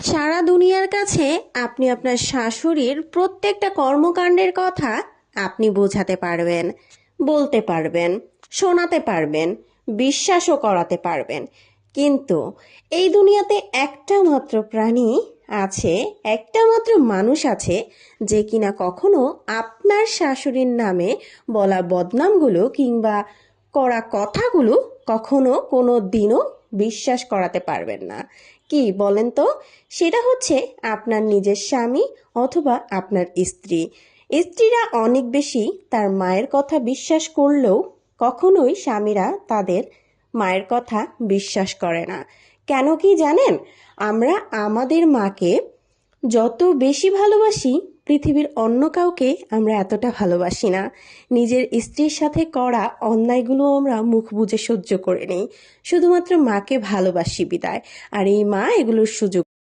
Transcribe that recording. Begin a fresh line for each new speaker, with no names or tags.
সারা দুনিয়ার কাছে আপনি আপনার শাশুড়ির প্রত্যেকটা কর্মকাণ্ডের কথা আপনি বোঝাতে পারবেন, বলতে পারবেন, শোনাতে পারবেন, বিশ্বাসও করাতে পারবেন। কিন্তু এই দুনিয়াতে একটা মাত্র প্রাণী আছে, একটা মাত্র মানুষ আছে যে কিনা কখনো আপনার শাশুড়ির নামে বলা বদনামগুলো কিংবা করা কথাগুলো কখনো কোনো দিনও বিশ্বাস করাতে পারবেন না। কি বলেন তো? সেটা হচ্ছে আপনার নিজের স্বামী অথবা আপনার স্ত্রী। স্ত্রীরা অনেক বেশি তার মায়ের কথা বিশ্বাস করলেও কখনোই স্বামীরা তাদের মায়ের কথা বিশ্বাস করে না। কেন কি জানেন? আমরা আমাদের মাকে যত বেশি ভালোবাসি, পৃথিবীর অন্য কাউকে আমরা এতটা ভালোবাসি না। নিজের স্ত্রীর সাথে করা অন্যায়গুলো আমরা মুখ বুজে সহ্য করে নেই, শুধুমাত্র মাকে ভালোবাসি বিদায়। আর এই মা এগুলোর সুযোগ